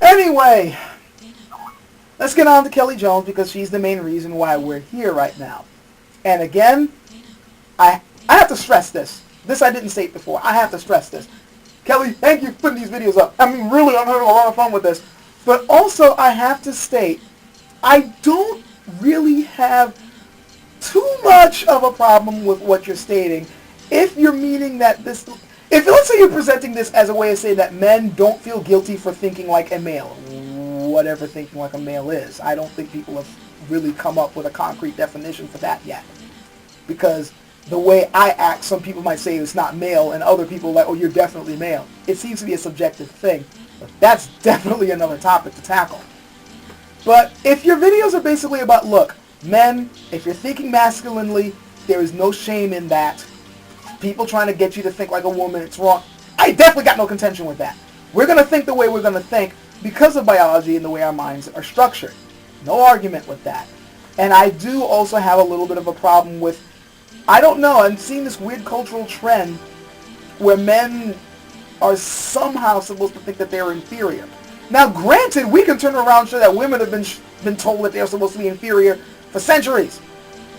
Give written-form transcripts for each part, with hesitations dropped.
Anyway, let's get on to Kelly Jones because she's the main reason why we're here right now. And again, I have to stress this. This I didn't state before. I have to stress this. Kelly, thank you for putting these videos up. I mean, really, I'm having a lot of fun with this. But also, I have to state, I don't really have too much of a problem with what you're stating. If you're meaning that this... If let's say you're presenting this as a way of saying that men don't feel guilty for thinking like a male, whatever thinking like a male is, I don't think people have really come up with a concrete definition for that yet. Because the way I act, some people might say it's not male, and other people are like, oh, you're definitely male. It seems to be a subjective thing, but that's definitely another topic to tackle. But if your videos are basically about, look, men, if you're thinking masculinely, there is no shame in that. People trying to get you to think like a woman, it's wrong. I definitely got no contention with that. We're going to think the way we're going to think because of biology and the way our minds are structured. No argument with that. And I do also have a little bit of a problem with, I don't know, I'm seeing this weird cultural trend where men are somehow supposed to think that they're inferior. Now, granted, we can turn around and show that women have been told that they're supposed to be inferior for centuries.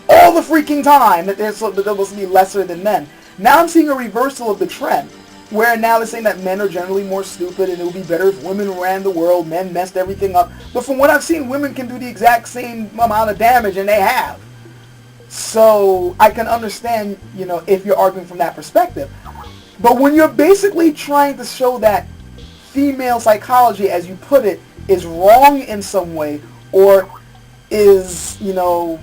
All the freaking time that they're supposed to be lesser than men. Now I'm seeing a reversal of the trend, where now they're saying that men are generally more stupid and it would be better if women ran the world, men messed everything up. But from what I've seen, women can do the exact same amount of damage, and they have. So I can understand, you know, if you're arguing from that perspective. But when you're basically trying to show that female psychology, as you put it, is wrong in some way, or is, you know,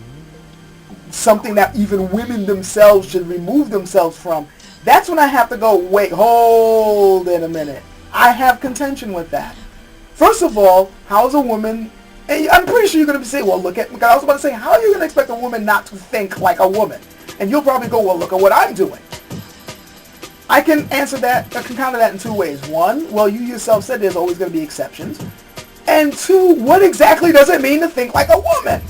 something that even women themselves should remove themselves from, that's when I have to go, wait, hold it a minute. I have contention with that. First of all, how is a woman, and I'm pretty sure you're going to say, well, look at, I was about to say, how are you going to expect a woman not to think like a woman? And you'll probably go, well, look at what I'm doing. I can answer that, I can counter that in two ways. One, well, you yourself said there's always going to be exceptions. And two, what exactly does it mean to think like a woman?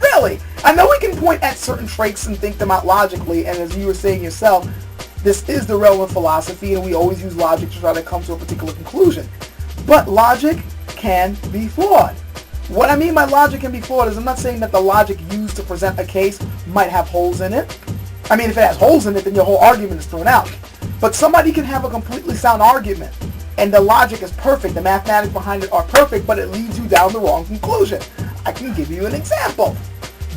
Really? I know we can point at certain traits and think them out logically, and as you were saying yourself, this is the realm of philosophy, and we always use logic to try to come to a particular conclusion. But logic can be flawed. What I mean by logic can be flawed is I'm not saying that the logic used to present a case might have holes in it. I mean, if it has holes in it, then your whole argument is thrown out. But somebody can have a completely sound argument, and the logic is perfect, the mathematics behind it are perfect, but it leads you down the wrong conclusion. I can give you an example.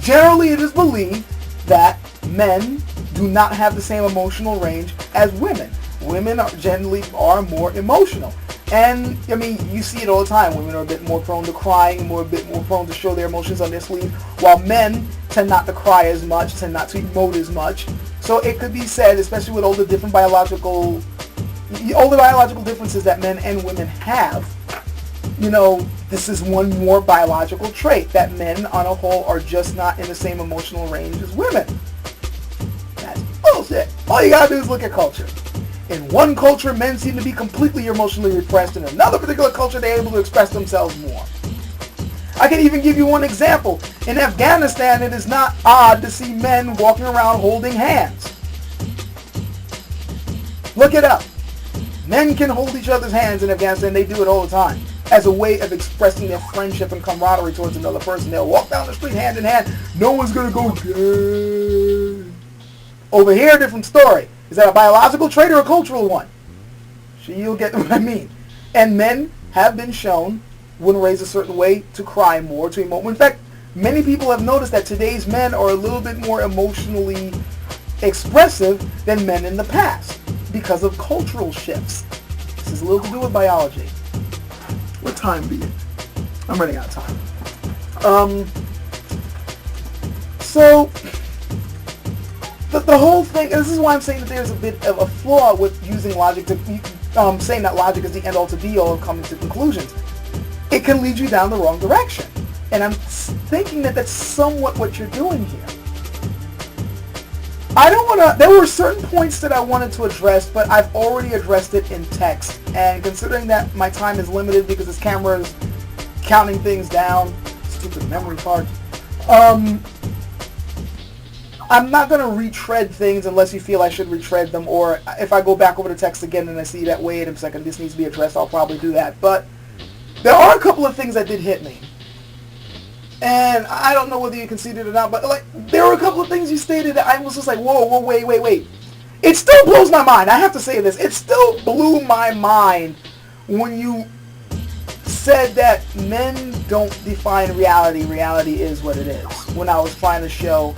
Generally, it is believed that men do not have the same emotional range as women. Women are generally more emotional. And, I mean, you see it all the time. Women are a bit more prone to crying, a bit more prone to show their emotions on their sleeve, while men tend not to cry as much, tend not to emote as much. So it could be said, especially with all the different biological differences that men and women have, you know, this is one more biological trait, that men on a whole are just not in the same emotional range as women. That's bullshit. All you gotta do is look at culture. In one culture, men seem to be completely emotionally repressed. In another particular culture, they're able to express themselves more. I can even give you one example. In Afghanistan, it is not odd to see men walking around holding hands. Look it up. Men can hold each other's hands in Afghanistan. They do it all the time as a way of expressing their friendship and camaraderie towards another person. They'll walk down the street hand in hand. No one's going to go, gay. Over here, different story. Is that a biological trait or a cultural one? So you'll get what I mean. And men have been shown, when raised a certain way, to cry more, to emote. In fact, many people have noticed that today's men are a little bit more emotionally expressive than men in the past because of cultural shifts. This has a little to do with biology. What time be it? I'm running out of time. So the whole thing, and this is why I'm saying that there's a bit of a flaw with using logic to, saying that logic is the end-all to be-all of coming to conclusions. It can lead you down the wrong direction. And I'm thinking that that's somewhat what you're doing here. There were certain points that I wanted to address, but I've already addressed it in text. And considering that my time is limited because this camera is counting things down, stupid memory card, I'm not going to retread things unless you feel I should retread them, or if I go back over the text again and I see that, wait a second, this needs to be addressed, I'll probably do that. But there are a couple of things that did hit me. And I don't know whether you conceded it or not, but like there were a couple of things you stated that I was just like, whoa, wait. It still blows my mind. I have to say this. It still blew my mind when you said that men don't define reality. Reality is what it is. When I was trying to show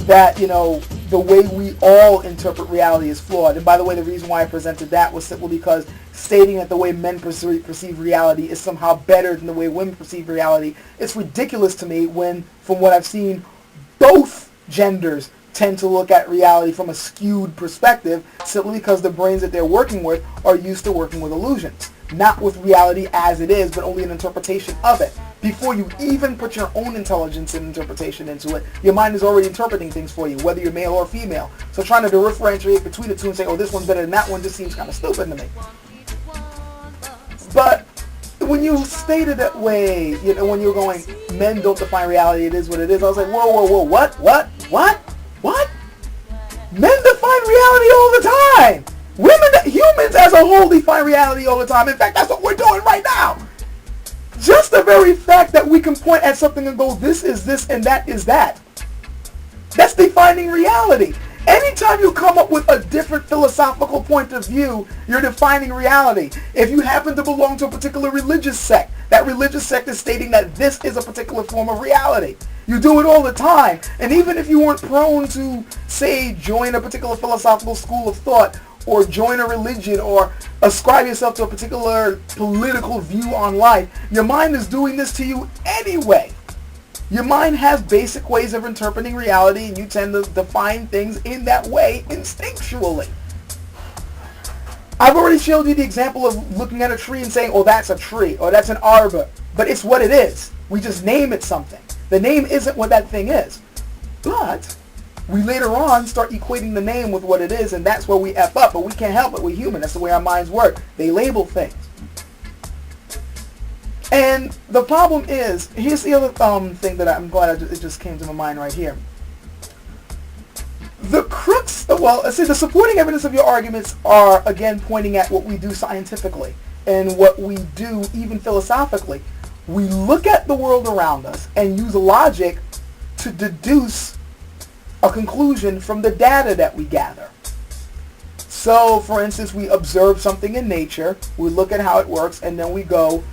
that, the way we all interpret reality is flawed. And by the way, the reason why I presented that was simply because stating that the way men perceive reality is somehow better than the way women perceive reality, it's ridiculous to me when, from what I've seen, both genders tend to look at reality from a skewed perspective simply because the brains that they're working with are used to working with illusions. Not with reality as it is, but only an interpretation of it. Before you even put your own intelligence and interpretation into it, your mind is already interpreting things for you, whether you're male or female. So trying to differentiate between the two and say, oh, this one's better than that one, just seems kind of stupid to me. But when you stated that way, when you were going, men don't define reality, it is what it is, I was like, whoa, what? Men define reality all the time. Humans as a whole define reality all the time. In fact, that's what we're doing right now. Just the very fact that we can point at something and go, this is this and that is that. That's defining reality. Anytime you come up with a different philosophical point of view, you're defining reality. If you happen to belong to a particular religious sect, that religious sect is stating that this is a particular form of reality. You do it all the time. And even if you weren't prone to, say, join a particular philosophical school of thought, or join a religion, or ascribe yourself to a particular political view on life, your mind is doing this to you anyway. Your mind has basic ways of interpreting reality, and you tend to define things in that way instinctually. I've already showed you the example of looking at a tree and saying, oh, that's a tree, or that's an arbor. But it's what it is. We just name it something. The name isn't what that thing is. But we later on start equating the name with what it is, and that's where we F up. But we can't help it. We're human. That's the way our minds work. They label things. And the problem is, here's the other thing that I'm glad it just came to my mind right here. The crux, the supporting evidence of your arguments are, again, pointing at what we do scientifically and what we do even philosophically. We look at the world around us and use logic to deduce a conclusion from the data that we gather. So, for instance, we observe something in nature, we look at how it works, and then we go,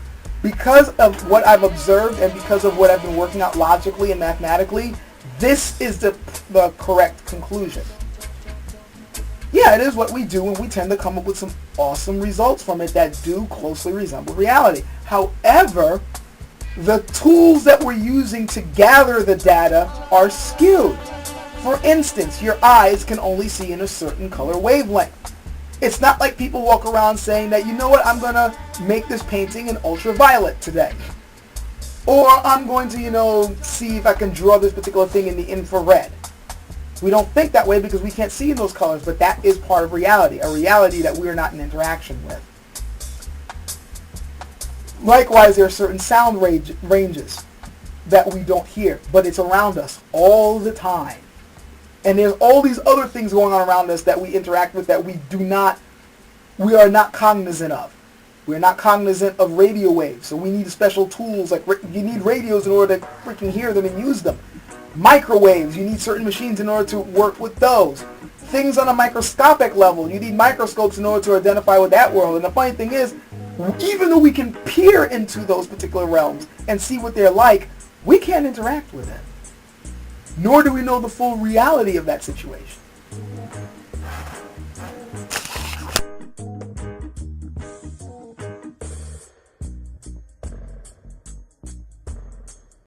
because of what I've observed and because of what I've been working out logically and mathematically, this is the correct conclusion. Yeah, it is what we do, and we tend to come up with some awesome results from it that do closely resemble reality. However, the tools that we're using to gather the data are skewed. For instance, your eyes can only see in a certain color wavelength. It's not like people walk around saying that, you know what, I'm going to make this painting in ultraviolet today. Or I'm going to, see if I can draw this particular thing in the infrared. We don't think that way because we can't see in those colors, but that is part of reality, a reality that we are not in interaction with. Likewise, there are certain sound ranges that we don't hear, but it's around us all the time. And there's all these other things going on around us that we interact with that we are not cognizant of. We're not cognizant of radio waves, so we need special tools. Like you need radios in order to freaking hear them and use them. Microwaves, you need certain machines in order to work with those. Things on a microscopic level, you need microscopes in order to identify with that world. And the funny thing is, even though we can peer into those particular realms and see what they're like, we can't interact with it. Nor do we know the full reality of that situation.